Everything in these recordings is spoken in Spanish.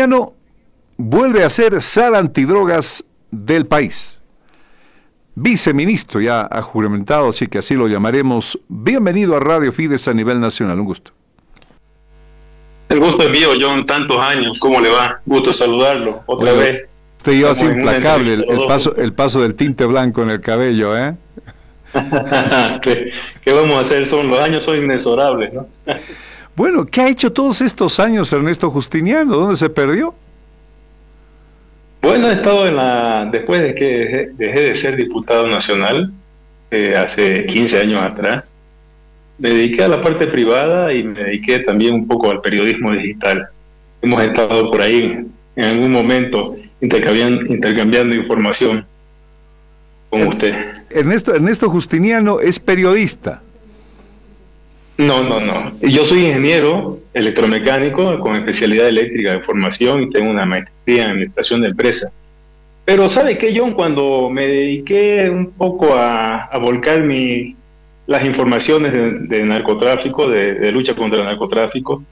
Justiniano vuelve a ser SAR antidrogas del país. Viceministro ya ha juramentado, así que así lo llamaremos. Bienvenido a Radio Fides a nivel nacional, un gusto. El gusto es mío, John, tantos años, ¿cómo le va? Gusto saludarlo, otra vez. Usted y yo así implacable, el paso del tinte blanco en el cabello, ¿eh? ¿Qué vamos a hacer? Los años son inexorables, ¿no? Bueno, ¿qué ha hecho todos estos años Ernesto Justiniano? ¿Dónde se perdió? Bueno, he estado después de que dejé de ser diputado nacional, hace 15 años atrás, me dediqué a la parte privada y me dediqué también un poco al periodismo digital. Hemos estado por ahí en algún momento intercambiando información con usted. Ernesto Justiniano es periodista. No. Yo soy ingeniero electromecánico con especialidad eléctrica de formación y tengo una maestría en administración de empresas. Pero ¿sabe qué, John? Cuando me dediqué un poco a volcar las informaciones de narcotráfico, de lucha contra el narcotráfico,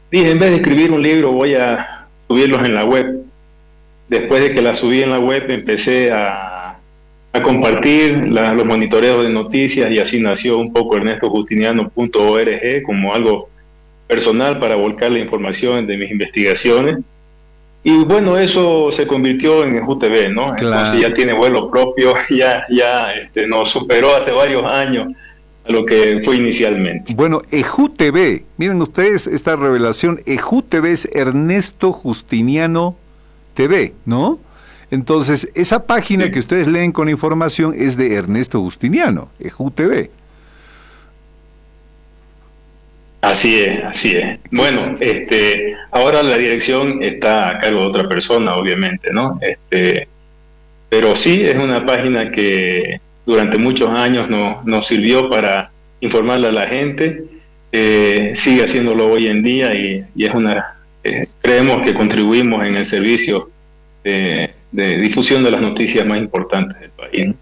dije, en vez de escribir un libro, voy a subirlos en la web. Después de que la subí en la web, empecé a compartir los monitoreos de noticias y así nació un poco ernestojustiniano.org como algo personal para volcar la información de mis investigaciones. Y bueno, eso se convirtió en EJUTV, ¿no? Claro. Entonces ya tiene vuelo propio, ya nos superó hace varios años a lo que fue inicialmente. Bueno, EJUTV, miren ustedes esta revelación, EJUTV es Ernesto Justiniano TV, ¿no? Entonces, esa página sí, que ustedes leen con información es de Ernesto Justiniano, EJUTV. Así es. Bueno, ahora la dirección está a cargo de otra persona, obviamente, ¿no? Pero sí, es una página que durante muchos años nos sirvió para informarle a la gente, sigue haciéndolo hoy en día y es creemos que contribuimos en el servicio de difusión de las noticias más importantes del país.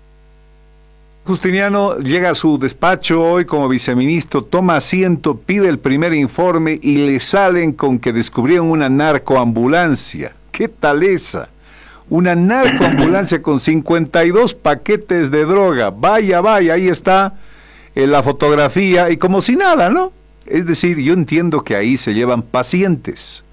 Justiniano llega a su despacho hoy como viceministro, toma asiento, pide el primer informe y le salen con que descubrieron una narcoambulancia. ¿Qué tal esa? Una narcoambulancia con 52 paquetes de droga. Vaya, ahí está la fotografía y como si nada, ¿no? Es decir, yo entiendo que ahí se llevan pacientes,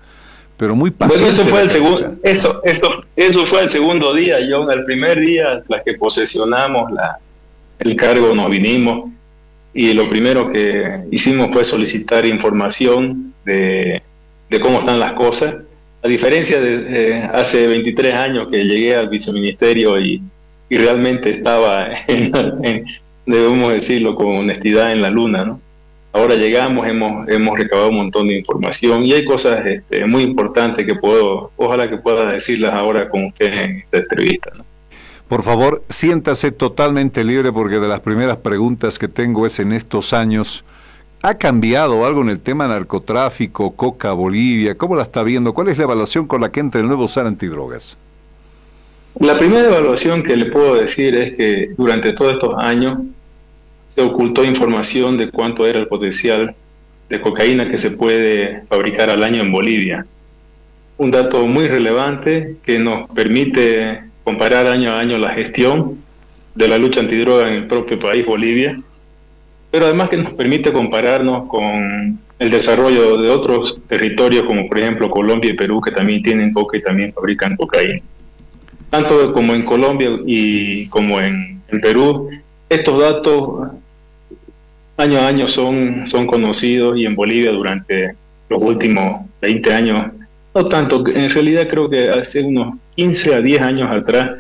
pero muy pacientes. Bueno, eso fue el segundo día, John. El primer día, las que posesionamos el cargo, nos vinimos y lo primero que hicimos fue solicitar información de cómo están las cosas. A diferencia de hace 23 años que llegué al viceministerio y realmente estaba, debemos decirlo con honestidad, en la luna, ¿no? Ahora llegamos, hemos recabado un montón de información y hay cosas muy importantes que ojalá que pueda decirlas ahora con ustedes en esta entrevista, ¿no? Por favor, siéntase totalmente libre porque de las primeras preguntas que tengo es en estos años, ¿ha cambiado algo en el tema narcotráfico, Coca, Bolivia? ¿Cómo la está viendo? ¿Cuál es la evaluación con la que entra el nuevo SAR antidrogas? La primera evaluación que le puedo decir es que durante todos estos años se ocultó información de cuánto era el potencial de cocaína que se puede fabricar al año en Bolivia. Un dato muy relevante que nos permite comparar año a año la gestión de la lucha antidroga en el propio país, Bolivia, pero además que nos permite compararnos con el desarrollo de otros territorios como por ejemplo Colombia y Perú, que también tienen coca y también fabrican cocaína. Tanto como en Colombia y como en Perú, estos datos año a año son conocidos y en Bolivia durante los últimos 20 años, no tanto, en realidad creo que hace unos 15 a 10 años atrás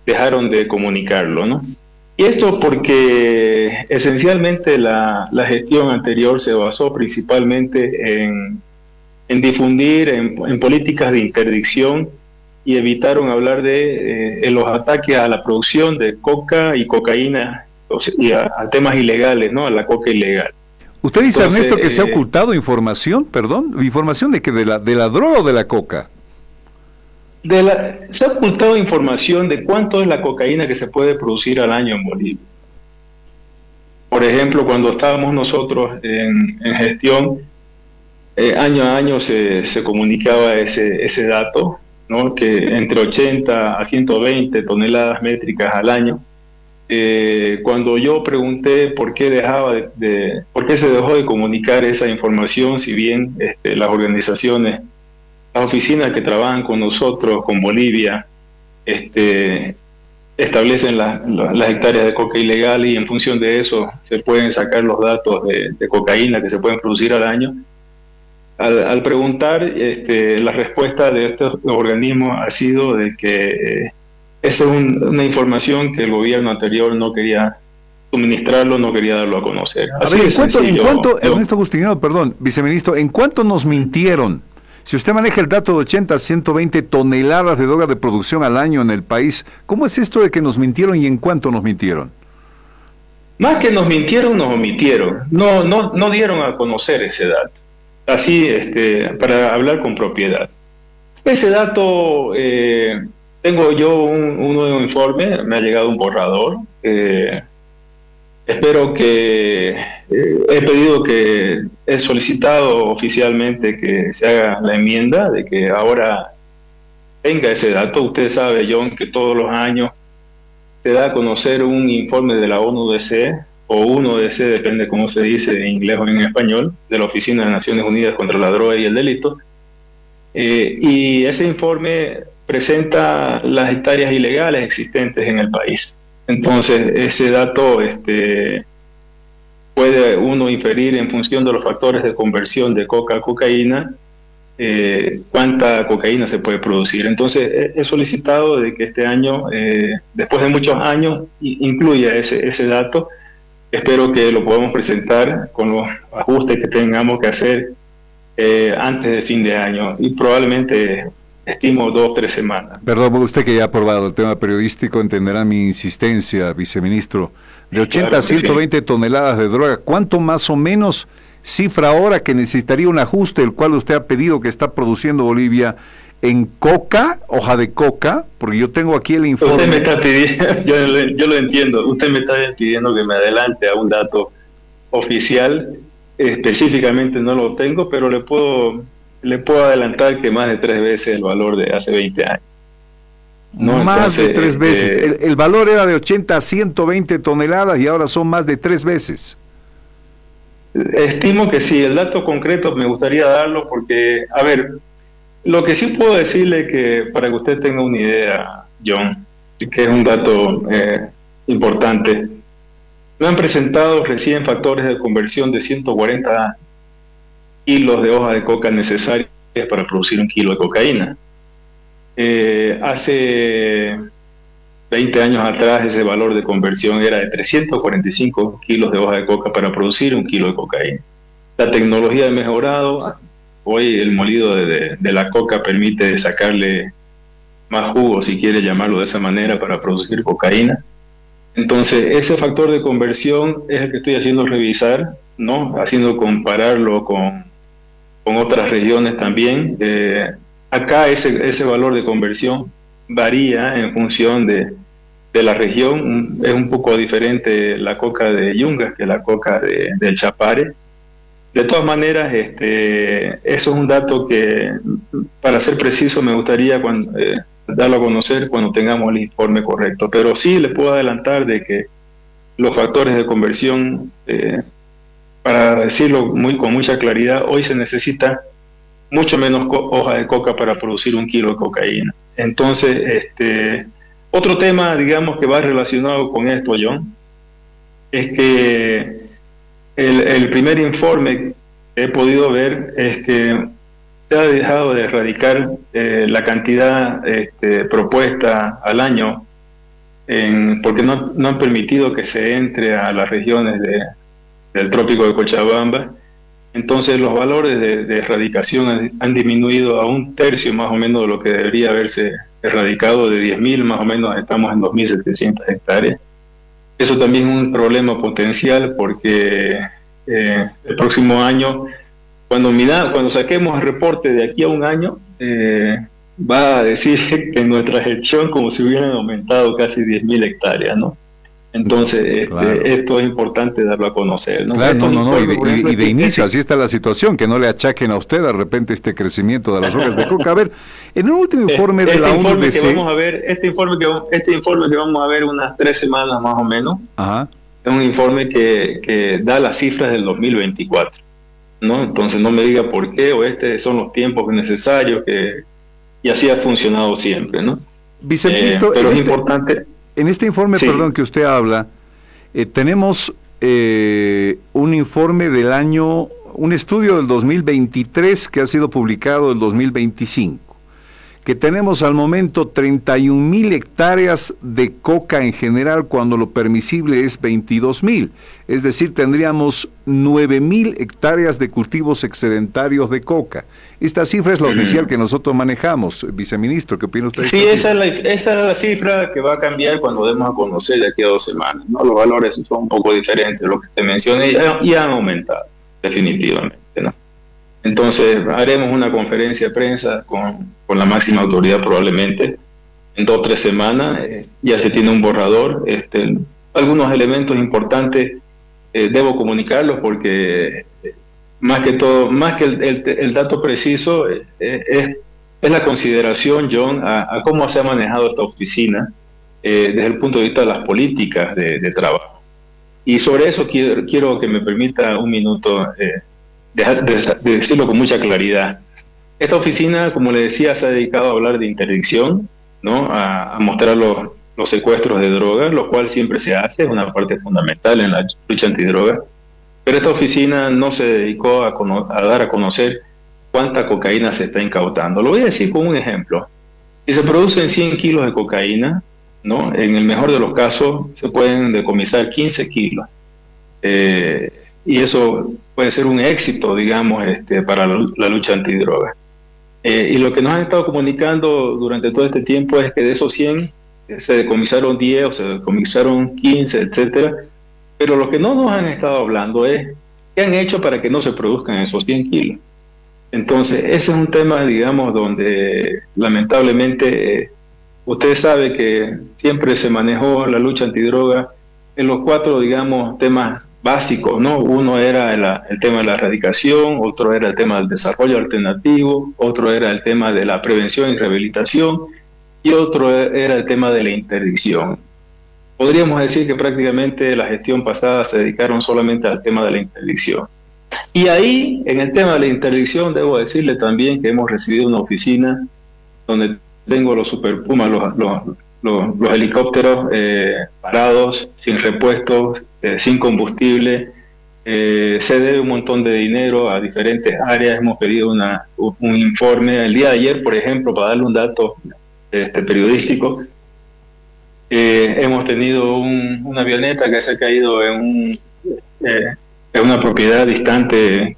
dejaron de comunicarlo, ¿no? Y esto porque esencialmente la gestión anterior se basó principalmente en difundir, en políticas de interdicción y evitaron hablar de los ataques a la producción de coca y cocaína y a temas ilegales, ¿no? A la coca ilegal. Usted dice, entonces, Ernesto, que se ha ocultado información, ¿información de qué? ¿De la droga o de la coca? Se ha ocultado información de cuánto es la cocaína que se puede producir al año en Bolivia. Por ejemplo, cuando estábamos nosotros en gestión, año a año se comunicaba ese dato, ¿no? Que entre 80 a 120 toneladas métricas al año. Cuando yo pregunté por qué por qué se dejó de comunicar esa información, si bien las organizaciones, las oficinas que trabajan con nosotros, con Bolivia, establecen las hectáreas de coca ilegal y en función de eso se pueden sacar los datos de cocaína que se pueden producir al año. Al preguntar, la respuesta de estos organismos ha sido de que esa es una información que el gobierno anterior no quería suministrarlo, no quería darlo a conocer. A Así ver, de sencillo. ¿en cuánto, Ernesto Justiniano, perdón, viceministro, en cuánto nos mintieron? Si usted maneja el dato de 80 a 120 toneladas de droga de producción al año en el país, ¿cómo es esto de que nos mintieron y en cuánto nos mintieron? Más que nos mintieron, nos omitieron. No dieron a conocer ese dato. Así, para hablar con propiedad. Ese dato, tengo yo un nuevo informe, me ha llegado un borrador. Espero que, he solicitado oficialmente que se haga la enmienda, de que ahora tenga ese dato. Usted sabe, John, que todos los años se da a conocer un informe de la ONUDC, o UNODC, depende cómo se dice en inglés o en español, de la Oficina de Naciones Unidas contra la Droga y el Delito, y ese informe presenta las hectáreas ilegales existentes en el país. Entonces, ese dato puede uno inferir en función de los factores de conversión de coca a cocaína, cuánta cocaína se puede producir. Entonces, he solicitado de que este año, después de muchos años, incluya ese dato. Espero que lo podamos presentar con los ajustes que tengamos que hacer antes de fin de año, y probablemente estimo 2 o 3 semanas. Perdón, usted que ya ha aprobado el tema periodístico entenderá mi insistencia, viceministro. De 80 Claro a 120 sí. toneladas de droga, ¿cuánto más o menos cifra ahora que necesitaría un ajuste, el cual usted ha pedido que está produciendo Bolivia en coca, hoja de coca? Porque yo tengo aquí el informe. Usted me está pidiendo, yo lo entiendo, usted me está pidiendo que me adelante a un dato oficial, específicamente no lo tengo, pero le puedo adelantar que más de 3 veces el valor de hace 20 años. ¿No? Más Entonces, de 3 veces. El valor era de 80 a 120 toneladas y ahora son más de 3 veces. Estimo que sí, el dato concreto me gustaría darlo porque, a ver, lo que sí puedo decirle, que para que usted tenga una idea, John, que es un dato importante, me han presentado recién factores de conversión de 140 kilos de hoja de coca necesarias para producir 1 kilo de cocaína. Hace 20 años atrás ese valor de conversión era de 345 kilos de hoja de coca para producir 1 kilo de cocaína. La tecnología ha mejorado. Hoy el molido de la coca permite sacarle más jugo, si quiere llamarlo de esa manera, para producir cocaína. Entonces, ese factor de conversión es el que estoy haciendo revisar, ¿no? Haciendo compararlo con otras regiones también. Acá ese valor de conversión varía en función de la región. Es un poco diferente la coca de Yungas que la coca del Chapare. De todas maneras, eso es un dato que, para ser preciso, me gustaría darlo a conocer cuando tengamos el informe correcto. Pero sí le puedo adelantar de que los factores de conversión, para decirlo con mucha claridad, hoy se necesita mucho menos hoja de coca para producir 1 kilo de cocaína. Entonces, otro tema, digamos, que va relacionado con esto, John, es que el primer informe que he podido ver es que se ha dejado de erradicar la cantidad propuesta al año, porque no han permitido que se entre a las regiones del trópico de Cochabamba. Entonces los valores de erradicación han disminuido a 1/3 más o menos de lo que debería haberse erradicado. De 10.000 más o menos estamos en 2.700 hectáreas. Eso también es un problema potencial, porque el próximo año, cuando saquemos el reporte de aquí a un año, va a decir que en nuestra gestión como si hubieran aumentado casi 10.000 hectáreas, ¿no? Entonces, Claro. esto es importante darlo a conocer, ¿no? Claro, Estos no, informes, por ejemplo, y de inicio, así está la situación, que no le achaquen a usted de repente este crecimiento de las hojas de coca. A ver, en un último informe de este la informe que UNODC, vamos a ver, este informe que vamos a ver unas 3 semanas más o menos, ajá, es un informe que da las cifras del 2024, ¿no? Entonces no me diga por qué o son los tiempos necesarios y así ha funcionado siempre, ¿no? viceministro, Pero es importante, en este informe, perdón, sí. que usted habla, tenemos un informe del año, un estudio del 2023 que ha sido publicado el 2025, que tenemos al momento 31.000 hectáreas de coca en general cuando lo permisible es 22.000. Es decir, tendríamos 9.000 hectáreas de cultivos excedentarios de coca. Esta cifra es la oficial que nosotros manejamos. Viceministro, ¿qué opina usted? Sí, esa es la cifra que va a cambiar cuando demos a conocer de aquí a 2 semanas, ¿no? Los valores son un poco diferentes de lo que te mencioné y han aumentado, definitivamente, ¿no? Entonces, haremos una conferencia de prensa con la máxima autoridad probablemente en 2 o 3 semanas. Ya se tiene un borrador. Algunos elementos importantes debo comunicarlos porque más que todo, más que el dato preciso, es la consideración, John, a cómo se ha manejado esta oficina desde el punto de vista de las políticas de trabajo. Y sobre eso quiero que me permita un minuto de decirlo con mucha claridad. Esta oficina, como le decía, se ha dedicado a hablar de interdicción, ¿no? A mostrar los secuestros de drogas, lo cual siempre se hace, es una parte fundamental en la lucha antidroga. Pero esta oficina no se dedicó a dar a conocer cuánta cocaína se está incautando. Lo voy a decir con un ejemplo. Si se producen 100 kilos de cocaína, ¿no? En el mejor de los casos se pueden decomisar 15 kilos. Y eso puede ser un éxito, digamos, para la lucha antidroga. Y lo que nos han estado comunicando durante todo este tiempo es que de esos 100 se decomisaron 10 o se decomisaron 15, etcétera. Pero lo que no nos han estado hablando es qué han hecho para que no se produzcan esos 100 kilos. Entonces, ese es un tema, digamos, donde lamentablemente usted sabe que siempre se manejó la lucha antidroga en los 4, digamos, temas básicos, ¿no? Uno era el tema de la erradicación, otro era el tema del desarrollo alternativo, otro era el tema de la prevención y rehabilitación, y otro era el tema de la interdicción. Podríamos decir que prácticamente la gestión pasada se dedicaron solamente al tema de la interdicción. Y ahí, en el tema de la interdicción, debo decirle también que hemos recibido una oficina donde tengo los Super Pumas, los helicópteros parados, sin repuestos, sin combustible. Se debe un montón de dinero a diferentes áreas. Hemos pedido un informe. El día de ayer, por ejemplo, para darle un dato periodístico, hemos tenido una avioneta que se ha caído en una propiedad distante,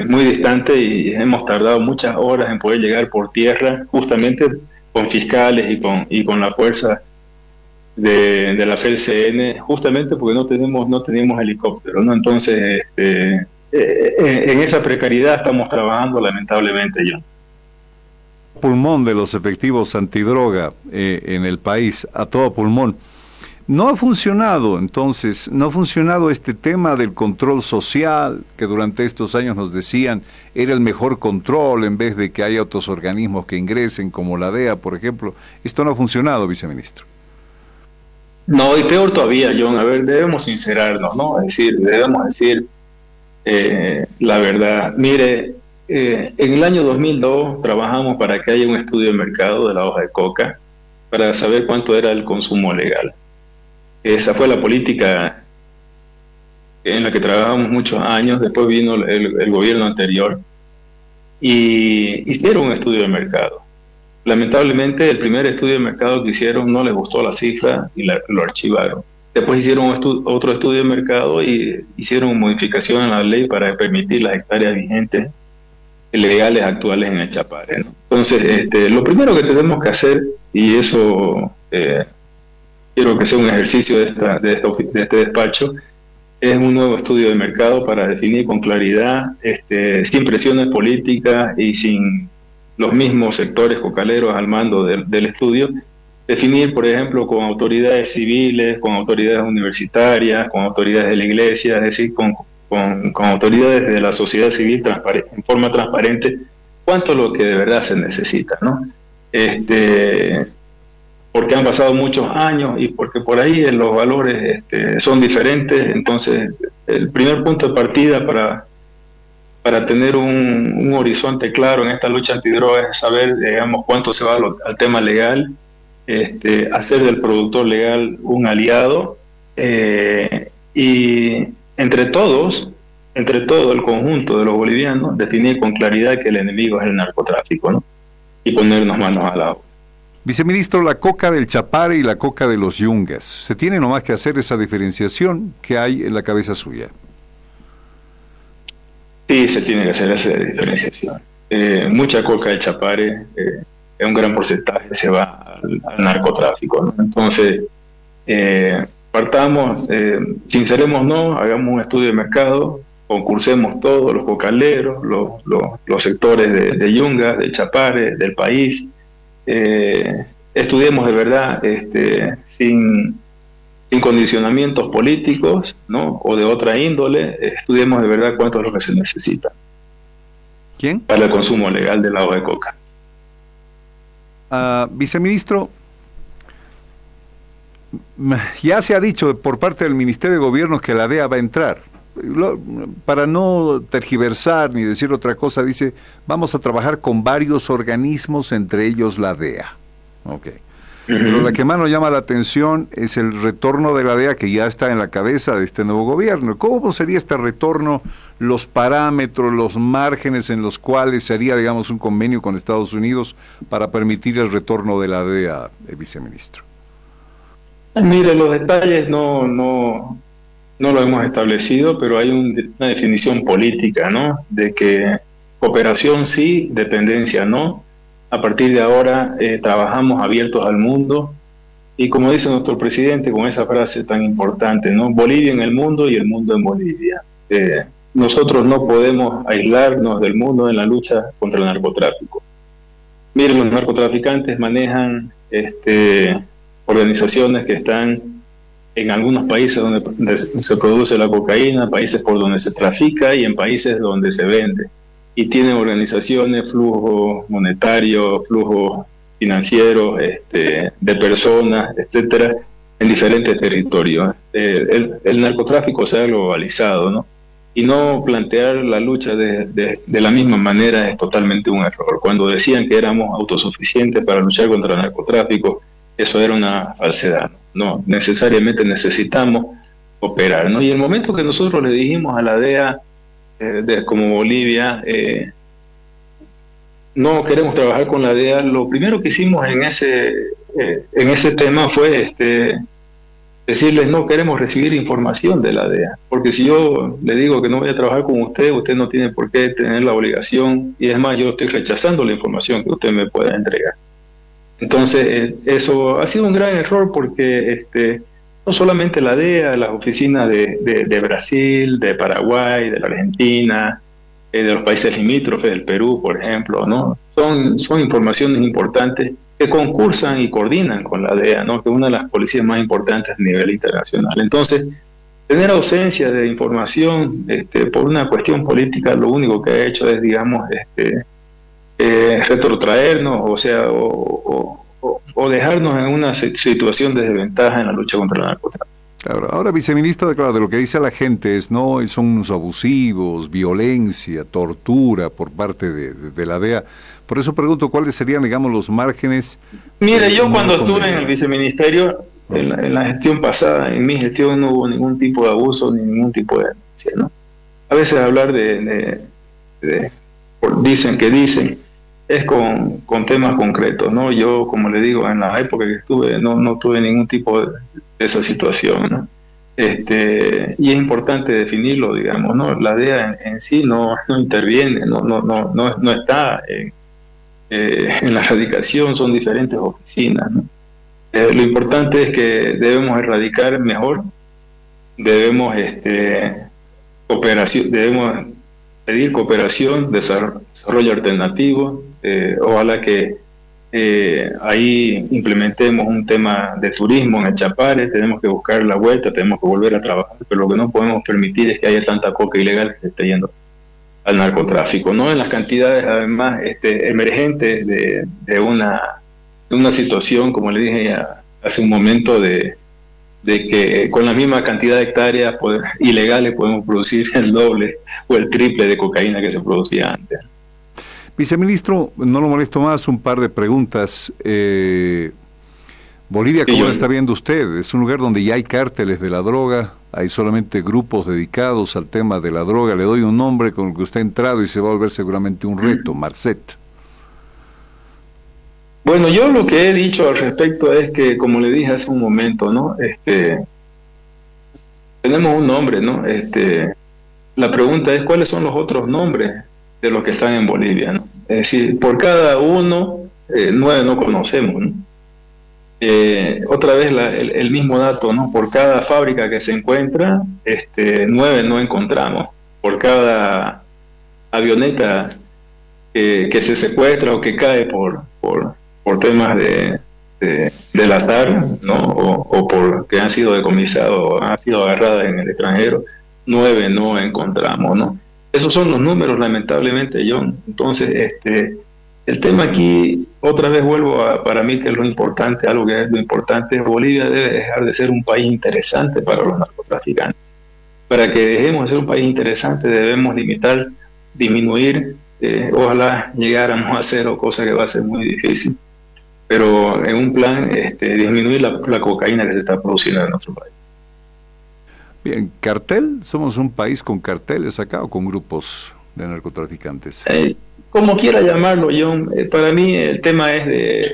muy distante, y hemos tardado muchas horas en poder llegar por tierra, justamente con fiscales y con la fuerza de la FELCN, justamente porque no teníamos helicóptero, ¿no? Entonces, en esa precariedad estamos trabajando, lamentablemente, John. Pulmón de los efectivos antidroga en el país, a todo pulmón. No ha funcionado, entonces, no ha funcionado este tema del control social, que durante estos años nos decían era el mejor control en vez de que haya otros organismos que ingresen, como la DEA, por ejemplo. Esto no ha funcionado, viceministro. No, y peor todavía, John, a ver, debemos sincerarnos, ¿no? Debemos decir la verdad. Mire, en el año 2002 trabajamos para que haya un estudio de mercado de la hoja de coca para saber cuánto era el consumo legal. Esa fue la política en la que trabajamos muchos años. Después vino el gobierno anterior y hicieron un estudio de mercado. Lamentablemente, el primer estudio de mercado que hicieron no les gustó la cifra y lo archivaron. Después hicieron otro estudio de mercado y hicieron modificación en la ley para permitir las hectáreas vigentes legales actuales en el Chapare, ¿no? Entonces, lo primero que tenemos que hacer, y eso quiero que sea un ejercicio de este despacho, es un nuevo estudio de mercado para definir con claridad, sin presiones políticas y sin los mismos sectores cocaleros al mando del estudio, definir, por ejemplo, con autoridades civiles, con autoridades universitarias, con autoridades de la iglesia, es decir, con autoridades de la sociedad civil en forma transparente, cuánto es lo que de verdad se necesita, ¿no? Porque han pasado muchos años y porque por ahí los valores son diferentes, entonces el primer punto de partida para tener un horizonte claro en esta lucha antidroga es saber, digamos, cuánto se va al tema legal, hacer del productor legal un aliado, y entre todo el conjunto de los bolivianos, definir con claridad que el enemigo es el narcotráfico, ¿no? Y ponernos manos a la obra. Viceministro, la coca del Chapare y la coca de los Yungas, ¿se tiene nomás que hacer esa diferenciación que hay en la cabeza suya? Sí, se tiene que hacer esa diferenciación. Mucha coca del Chapare, un gran porcentaje se va al narcotráfico, ¿no? Entonces, partamos, sincerémonos, hagamos un estudio de mercado, concursemos todos, los cocaleros, los sectores de Yungas, del Chapare, del país, estudiemos de verdad, sin condicionamientos políticos, ¿no? O de otra índole, estudiemos de verdad cuánto es lo que se necesita. ¿Quién? Para el consumo legal del agua de coca. Viceministro, ya se ha dicho por parte del Ministerio de Gobierno que la DEA va a entrar. Para no tergiversar ni decir otra cosa, dice, vamos a trabajar con varios organismos, entre ellos la DEA. Okay. Pero la que más nos llama la atención es el retorno de la DEA, que ya está en la cabeza de este nuevo gobierno. ¿Cómo sería este retorno, los parámetros, los márgenes en los cuales sería, digamos, un convenio con Estados Unidos para permitir el retorno de la DEA, viceministro? Mire, los detalles no lo hemos establecido, pero hay una definición política, ¿no? De que cooperación sí, dependencia no. A partir de ahora trabajamos abiertos al mundo y, como dice nuestro presidente con esa frase tan importante, ¿no? Bolivia en el mundo y el mundo en Bolivia. Nosotros no podemos aislarnos del mundo en la lucha contra el narcotráfico. Miren, los narcotraficantes manejan organizaciones que están en algunos países donde se produce la cocaína, países por donde se trafica y en países donde se vende. Y tienen organizaciones, flujos monetarios, flujos financieros, de personas, etcétera, en diferentes territorios. El narcotráfico se ha globalizado, ¿no? Y no plantear la lucha de la misma manera es totalmente un error. Cuando decían que éramos autosuficientes para luchar contra el narcotráfico, eso era una falsedad. No, necesariamente necesitamos operar, ¿no? Y el momento que nosotros le dijimos a la DEA, como Bolivia, no queremos trabajar con la DEA, lo primero que hicimos en ese tema fue decirles: no queremos recibir información de la DEA, porque si yo le digo que no voy a trabajar con usted, usted no tiene por qué tener la obligación, y es más, yo estoy rechazando la información que usted me pueda entregar. Entonces, eso ha sido un gran error, porque no solamente la DEA, las oficinas de Brasil, de Paraguay, de la Argentina, de los países limítrofes, del Perú, por ejemplo, ¿no? Son informaciones importantes que concursan y coordinan con la DEA, ¿no? Que es una de las policías más importantes a nivel internacional. Entonces, tener ausencia de información por una cuestión política, lo único que ha hecho es, digamos, retrotraernos, o sea, o dejarnos en una situación de desventaja en la lucha contra el narcotráfico. Claro, ahora, viceministro, claro, de lo que dice la gente es, no, son unos abusivos, violencia, tortura por parte de la DEA. Por eso pregunto, ¿cuáles serían, digamos, los márgenes? Mire, yo cuando estuve en el viceministerio, en la gestión pasada, en mi gestión no hubo ningún tipo de abuso ni ningún tipo de denuncia, ¿no? A veces hablar dicen, es con temas concretos, ¿no? Yo, como le digo, en la época que estuve, no tuve ningún tipo de esa situación, ¿no? Y es importante definirlo, digamos, ¿no? La DEA en sí no interviene, no está en la erradicación, son diferentes oficinas, ¿no? Lo importante es que debemos erradicar mejor, debemos pedir cooperación, desarrollo alternativo, ojalá que ahí implementemos un tema de turismo en el Chapare, tenemos que buscar la vuelta, tenemos que volver a trabajar, pero lo que no podemos permitir es que haya tanta coca ilegal que se esté yendo al narcotráfico, no en las cantidades además emergentes de una situación, como le dije hace un momento, de que con la misma cantidad de hectáreas ilegales podemos producir el doble o el triple de cocaína que se producía antes. Viceministro, no lo molesto más, un par de preguntas. Bolivia, ¿cómo la está viendo usted? Es un lugar donde ya hay cárteles de la droga, hay solamente grupos dedicados al tema de la droga. Le doy un nombre con el que usted ha entrado y se va a volver seguramente un reto, Marcet. Bueno, yo lo que he dicho al respecto es que, como le dije hace un momento, ¿no? Tenemos un nombre, ¿no? La pregunta es, ¿cuáles son los otros nombres de los que están en Bolivia, ¿no? Es decir, por cada uno, 9 no conocemos, ¿no? Otra vez el mismo dato, ¿no? Por cada fábrica que se encuentra, 9 no encontramos. Por cada avioneta que se secuestra o que cae por temas del azar, ¿no? O por que han sido decomisados, han sido agarradas en el extranjero, 9 no encontramos, ¿no? Esos son los números, lamentablemente, John. Entonces, el tema aquí, otra vez vuelvo para mí que es lo importante, algo que es lo importante, Bolivia debe dejar de ser un país interesante para los narcotraficantes. Para que dejemos de ser un país interesante debemos disminuir, ojalá llegáramos a cero, cosa que va a ser muy difícil, pero en un plan disminuir la cocaína que se está produciendo en nuestro país. Bien, ¿cartel? ¿Somos un país con carteles acá o con grupos de narcotraficantes? Como quiera llamarlo, John, para mí el tema es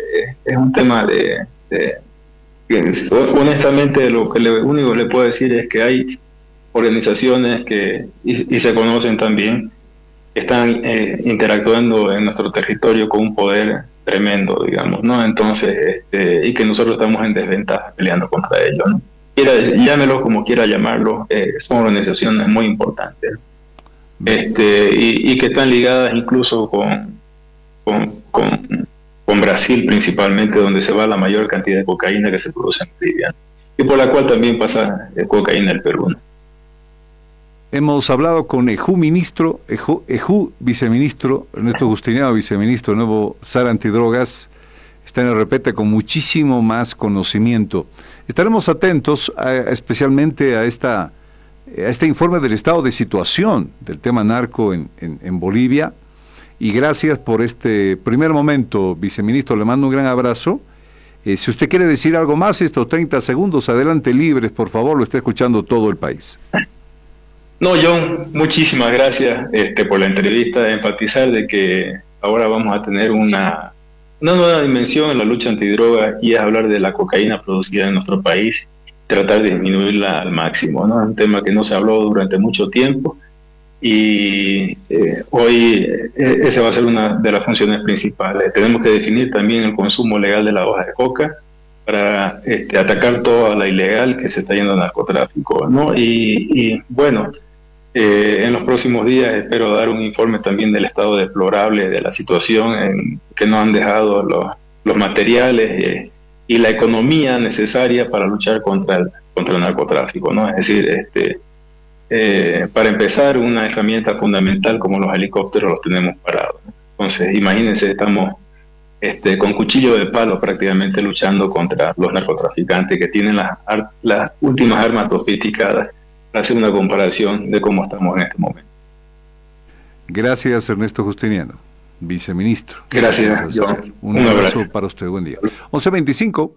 un tema honestamente lo único que le puedo decir es que hay organizaciones y se conocen también, que están interactuando en nuestro territorio con un poder tremendo, digamos, ¿no? Entonces, y que nosotros estamos en desventaja peleando contra ellos, ¿no? Llámelo como quiera llamarlo, son organizaciones muy importantes, y que están ligadas incluso con Brasil principalmente, donde se va la mayor cantidad de cocaína que se produce en Bolivia, y por la cual también pasa cocaína al Perú, ¿no? Hemos hablado con Ejú viceministro, Ernesto Justiniano, viceministro nuevo SAR Antidrogas, está en el repete con muchísimo más conocimiento. Estaremos atentos especialmente a este informe del estado de situación del tema narco en Bolivia, y gracias por este primer momento, viceministro, le mando un gran abrazo. Si usted quiere decir algo más, estos 30 segundos, adelante, libres, por favor, lo está escuchando todo el país. No, John, muchísimas gracias por la entrevista, enfatizar de que ahora vamos a tener una nueva dimensión en la lucha antidroga, y es hablar de la cocaína producida en nuestro país, tratar de disminuirla al máximo, ¿no? Es un tema que no se habló durante mucho tiempo, y hoy esa va a ser una de las funciones principales. Tenemos que definir también el consumo legal de la hoja de coca para atacar toda la ilegal que se está yendo al narcotráfico, ¿no? Y bueno, en los próximos días espero dar un informe también del estado deplorable de la situación que nos han dejado los materiales y la economía necesaria para luchar contra el narcotráfico, ¿no? Es decir, para empezar, una herramienta fundamental como los helicópteros los tenemos parados, ¿no? Entonces, imagínense, estamos con cuchillo de palo prácticamente luchando contra los narcotraficantes que tienen las últimas armas sofisticadas, para hacer una comparación de cómo estamos en este momento. Gracias, Ernesto Justiniano, viceministro. Gracias, Un abrazo para usted, buen día. 11:25.